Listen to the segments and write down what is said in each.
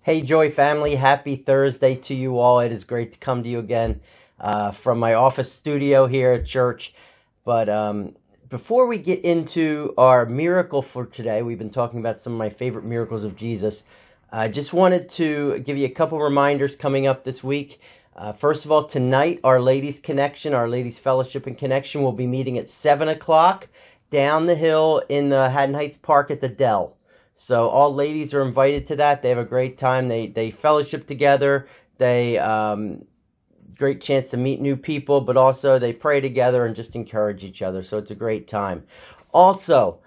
Hey Joy family, happy Thursday to you all. It is great to come to you again from my office studio here at church. But before we get into our miracle for today, we've been talking about some of my favorite miracles of Jesus. I just wanted to give you a couple reminders coming up this week. First of all, tonight our Ladies Connection, our Ladies Fellowship and Connection will be meeting at 7 o'clock down the hill in the Haddon Heights Park at the Dell. So all ladies are invited to that. They have a great time. They fellowship together. They great chance to meet new people, but also they pray together and just encourage each other. So it's a great time. Also,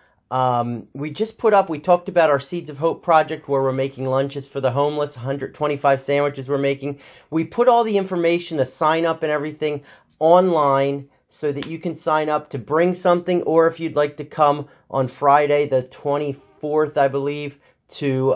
we talked about our Seeds of Hope project where we're making lunches for the homeless, 125 sandwiches we're making. We put all the information to sign up and everything online so that you can sign up to bring something, or if you'd like to come on Friday the 24th, I believe, to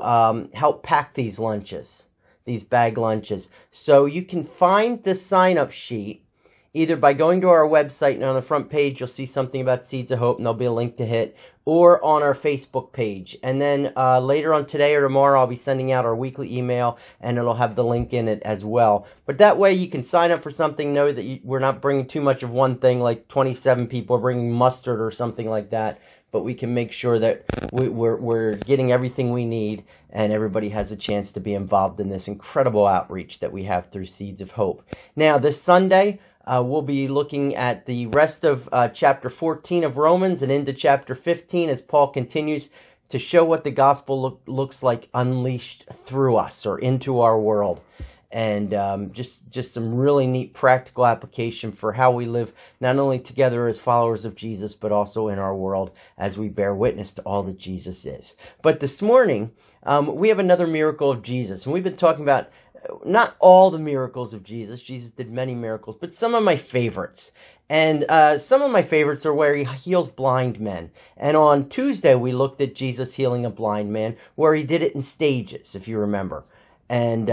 help pack these lunches, these bag lunches. So you can find the sign-up sheet either by going to our website, and on the front page you'll see something about Seeds of Hope, and there'll be a link to hit, or on our Facebook page. And then later on today or tomorrow, I'll be sending out our weekly email, and it'll have the link in it as well. But that way you can sign up for something, know that we're not bringing too much of one thing, like 27 people are bringing mustard or something like that. But we can make sure that we're getting everything we need, and everybody has a chance to be involved in this incredible outreach that we have through Seeds of Hope. Now, this Sunday, we'll be looking at the rest of chapter 14 of Romans and into chapter 15 as Paul continues to show what the gospel looks like unleashed through us or into our world. And just some really neat practical application for how we live not only together as followers of Jesus, but also in our world as we bear witness to all that Jesus is. But this morning, we have another miracle of Jesus. And we've been talking about not all the miracles of Jesus. Jesus did many miracles, but some of my favorites. And some of my favorites are where he heals blind men. And on Tuesday, we looked at Jesus healing a blind man, where he did it in stages, if you remember. And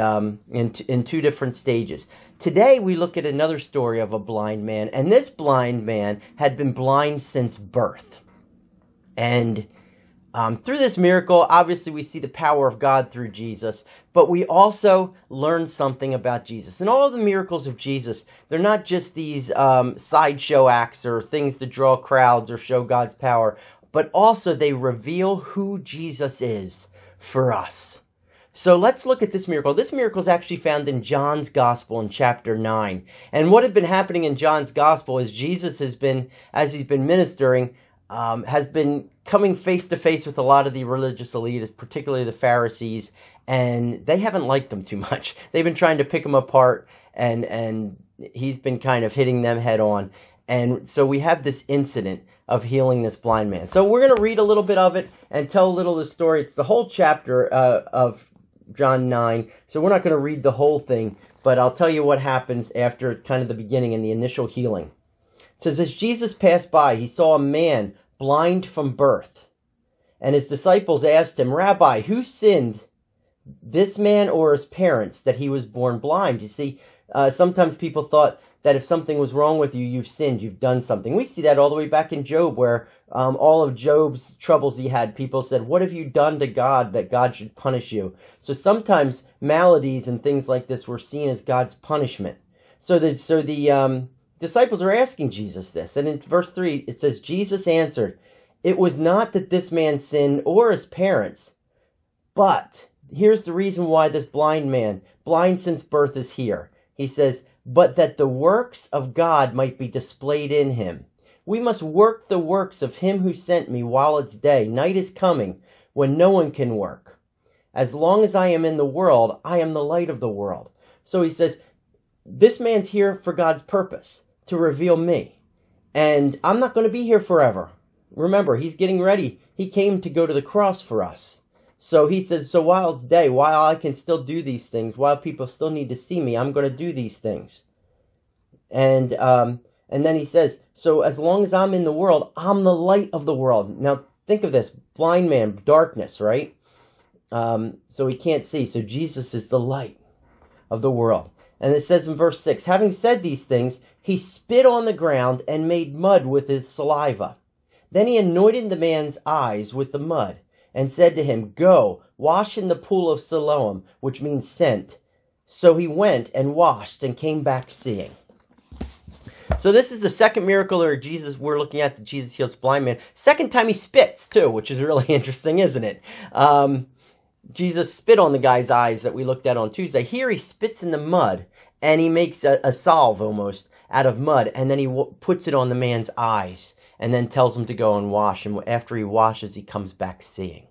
in two different stages. Today we look at another story of a blind man, and this blind man had been blind since birth. And through this miracle, obviously we see the power of God through Jesus, but we also learn something about Jesus. And all of the miracles of Jesus, they're not just these sideshow acts or things to draw crowds or show God's power, but also they reveal who Jesus is for us. So let's look at this miracle. This miracle is actually found in John's Gospel in chapter 9. And what had been happening in John's Gospel is Jesus has been, as he's been ministering, has been coming face to face with a lot of the religious elitists, particularly the Pharisees, and they haven't liked him too much. They've been trying to pick him apart, and he's been kind of hitting them head on. And so we have this incident of healing this blind man. So we're going to read a little bit of it and tell a little of the story. It's the whole chapter of John 9, so we're not going to read the whole thing, but I'll tell you what happens after kind of the beginning and the initial healing. It says, as Jesus passed by, he saw a man blind from birth, and his disciples asked him, Rabbi, who sinned, this man or his parents, that he was born blind? You see, sometimes people thought that if something was wrong with you, you've sinned, you've done something. We see that all the way back in Job, where all of Job's troubles he had, people said, what have you done to God that God should punish you? So sometimes maladies and things like this were seen as God's punishment. So the disciples are asking Jesus this. And in verse 3, it says, Jesus answered, it was not that this man sinned or his parents, but here's the reason why this blind man, blind since birth, is here. He says, but that the works of God might be displayed in him. We must work the works of him who sent me while it's day. Night is coming when no one can work. As long as I am in the world, I am the light of the world. So he says, this man's here for God's purpose, to reveal me. And I'm not going to be here forever. Remember, he's getting ready. He came to go to the cross for us. So he says, so while it's day, while I can still do these things, while people still need to see me, I'm going to do these things. And then he says, so as long as I'm in the world, I'm the light of the world. Now, think of this. Blind man, darkness, right? So he can't see. So Jesus is the light of the world. And it says in verse 6, having said these things, he spit on the ground and made mud with his saliva. Then he anointed the man's eyes with the mud. and said to him, "Go, wash in the pool of Siloam," which means sent. So he went and washed and came back seeing. So this is the second miracle where we're looking at that Jesus heals blind man. Second time he spits too, which is really interesting, isn't it? Jesus spit on the guy's eyes that we looked at on Tuesday. Here he spits in the mud and he makes a salve almost out of mud, and then he puts it on the man's eyes and then tells him to go and wash. And after he washes, he comes back seeing.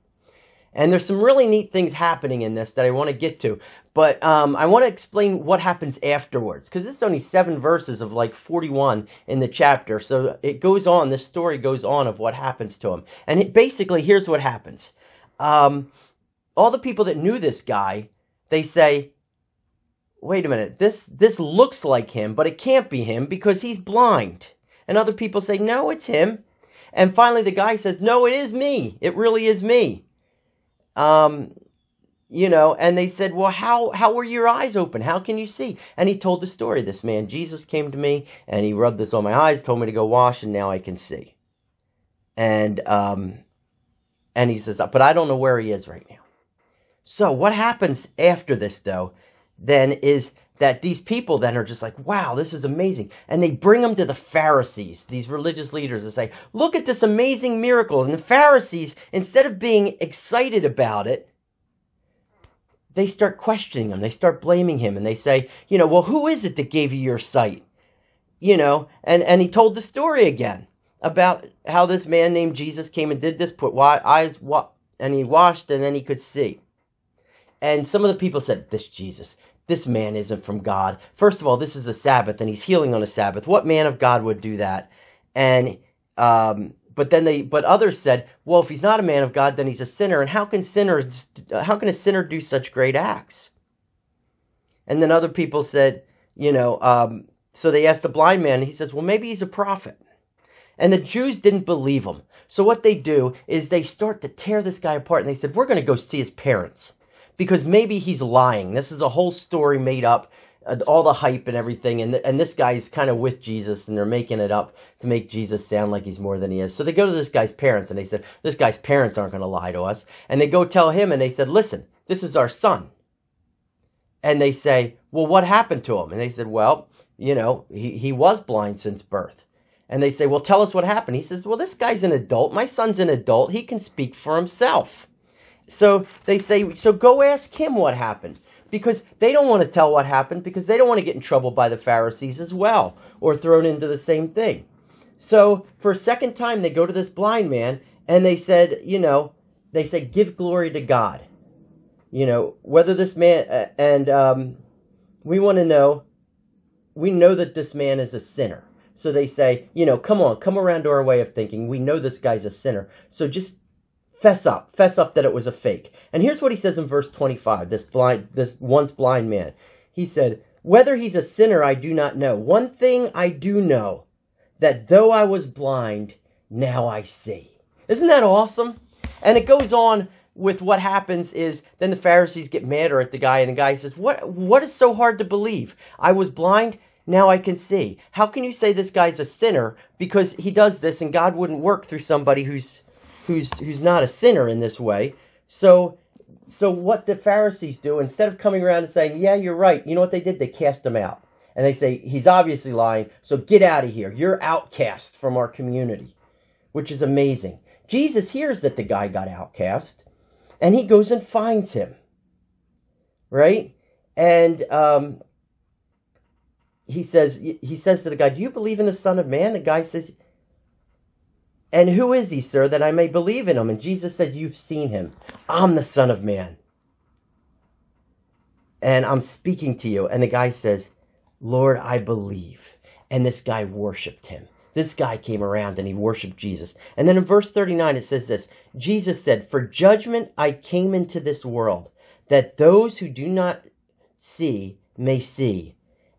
And there's some really neat things happening in this that I want to get to. But I want to explain what happens afterwards, because this is only 7 verses of like 41 in the chapter. So it goes on, this story goes on of what happens to him. And basically, here's what happens. All the people that knew this guy, they say, wait a minute, this looks like him, but it can't be him because he's blind. And other people say, no, it's him. And finally the guy says, no, it is me. It really is me. And they said, well, how were your eyes open? How can you see? And he told the story. This man, Jesus, came to me and he rubbed this on my eyes, told me to go wash, and now I can see. And he says, but I don't know where he is right now. So what happens after this, though, then is that these people then are just like, wow, this is amazing. And they bring him to the Pharisees, these religious leaders, and say, look at this amazing miracle. And the Pharisees, instead of being excited about it, they start questioning him. They start blaming him. And they say, well, who is it that gave you your sight? And he told the story again about how this man named Jesus came and did this, and he washed, and then he could see. And some of the people said, this man isn't from God. First of all, this is a Sabbath, and he's healing on a Sabbath. What man of God would do that? And but others said, well, if he's not a man of God, then he's a sinner. And how can a sinner do such great acts? And then other people said, so they asked the blind man, and he says, well, maybe he's a prophet. And the Jews didn't believe him. So what they do is they start to tear this guy apart, and they said, we're going to go see his parents, because maybe he's lying. This is a whole story made up, all the hype and everything, and this guy's kind of with Jesus, and they're making it up to make Jesus sound like he's more than he is. So they go to this guy's parents, and they said, this guy's parents aren't going to lie to us. And they go tell him, and they said, listen, this is our son. And they say, well, what happened to him? And they said, well, he was blind since birth. And they say, well, tell us what happened. He says, well, this guy's an adult. My son's an adult. He can speak for himself. So they say, so go ask him what happened. Because they don't want to tell what happened, because they don't want to get in trouble by the Pharisees as well, or thrown into the same thing. So for a second time, they go to this blind man, and they said, give glory to God. Whether this man, we want to know, we know that this man is a sinner. So they say, come around to our way of thinking. We know this guy's a sinner. So just fess up that it was a fake. And here's what he says in verse 25, this once blind man. He said, whether he's a sinner, I do not know. One thing I do know, that though I was blind, now I see. Isn't that awesome? And it goes on with what happens is then the Pharisees get madder at the guy, and the guy says, what is so hard to believe? I was blind, now I can see. How can you say this guy's a sinner because he does this, and God wouldn't work through somebody who's not a sinner in this way? So what the Pharisees do, instead of coming around and saying, yeah, you're right, you know what they did? They cast him out. And they say, he's obviously lying, so get out of here. You're outcast from our community, which is amazing. Jesus hears that the guy got outcast, and he goes and finds him, right? And he says to the guy, do you believe in the Son of Man? The guy says, and who is he, sir, that I may believe in him? And Jesus said, you've seen him. I'm the Son of Man. And I'm speaking to you. And the guy says, Lord, I believe. And this guy worshiped him. This guy came around and he worshiped Jesus. And then in verse 39, it says this, Jesus said, for judgment I came into this world, that those who do not see may see,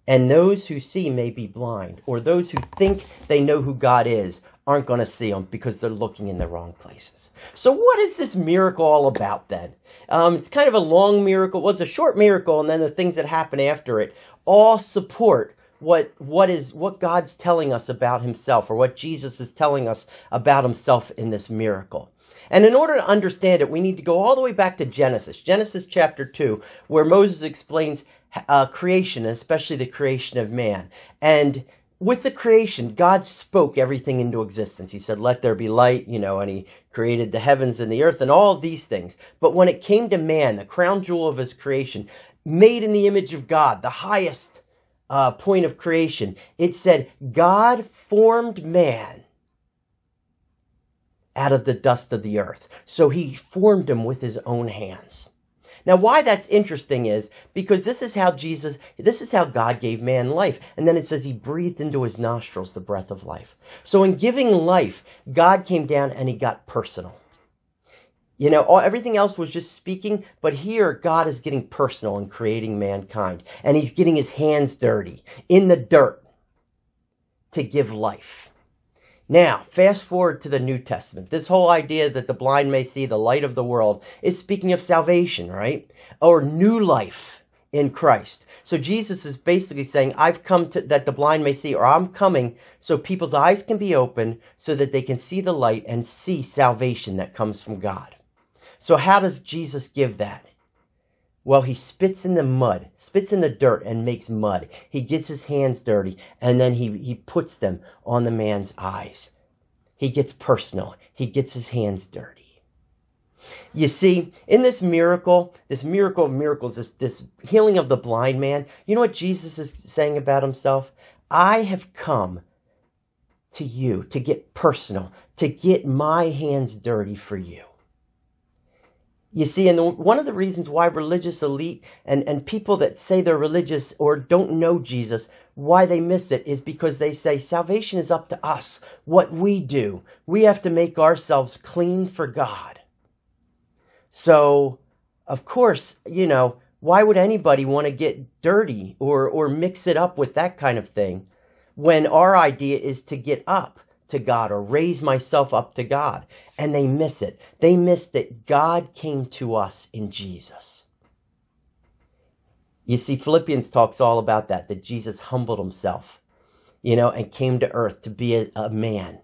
and those who see may be blind, or those who think they know who God is aren't going to see him because they're looking in the wrong places. So what is this miracle all about then? It's kind of a long miracle. Well, it's a short miracle, and then the things that happen after it all support what God's telling us about himself, or what Jesus is telling us about himself in this miracle. And in order to understand it, we need to go all the way back to Genesis chapter 2, where Moses explains creation, especially the creation of man. And with the creation, God spoke everything into existence. He said, let there be light, and he created the heavens and the earth and all of these things. But when it came to man, the crown jewel of his creation, made in the image of God, the highest point of creation, it said, God formed man out of the dust of the earth. So he formed him with his own hands. Now, why that's interesting is because this is how God gave man life. And then it says he breathed into his nostrils the breath of life. So in giving life, God came down and he got personal. Everything else was just speaking, but here God is getting personal in creating mankind. And he's getting his hands dirty in the dirt to give life. Now, fast forward to the New Testament. This whole idea that the blind may see the light of the world is speaking of salvation, right? Or new life in Christ. So Jesus is basically saying, I've come that the blind may see, or I'm coming so people's eyes can be open so that they can see the light and see salvation that comes from God. So how does Jesus give that? Well, he spits in the mud, spits in the dirt and makes mud. He gets his hands dirty and then he puts them on the man's eyes. He gets personal. He gets his hands dirty. You see, in this miracle of miracles, this healing of the blind man, you know what Jesus is saying about himself? I have come to you to get personal, to get my hands dirty for you. You see, and one of the reasons why religious elite and people that say they're religious or don't know Jesus, why they miss it is because they say salvation is up to us, what we do. We have to make ourselves clean for God. So, of course, why would anybody want to get dirty or mix it up with that kind of thing when our idea is to get up to God or raise myself up to God? And they miss it. They miss that God came to us in Jesus. You see, Philippians talks all about that Jesus humbled himself, and came to earth to be a man.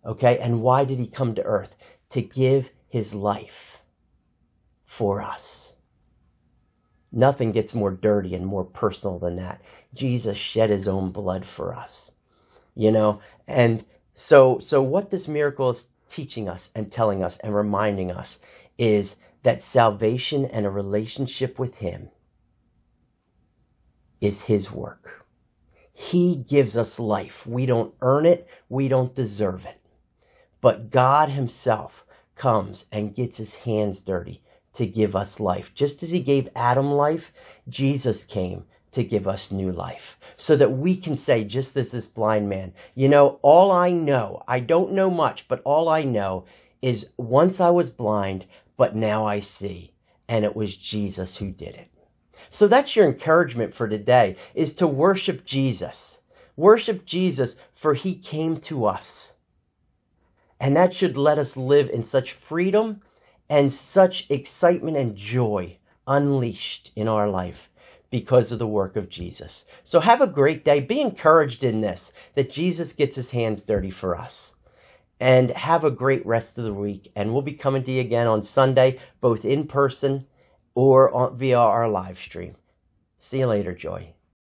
Okay? And why did he come to earth? To give his life for us. Nothing gets more dirty and more personal than that. Jesus shed his own blood for us. And so what this miracle is teaching us and telling us and reminding us is that salvation and a relationship with him is his work. He gives us life. We don't earn it. We don't deserve it. But God himself comes and gets his hands dirty to give us life. Just as he gave Adam life, Jesus came to give us new life so that we can say, just as this blind man, all I know, I don't know much, but all I know is once I was blind, but now I see. And it was Jesus who did it. So that's your encouragement for today, is to worship Jesus. Worship Jesus, for he came to us. And that should let us live in such freedom and such excitement and joy unleashed in our life because of the work of Jesus. So have a great day. Be encouraged in this, that Jesus gets his hands dirty for us. And have a great rest of the week. And we'll be coming to you again on Sunday, both in person or via our live stream. See you later, Joy.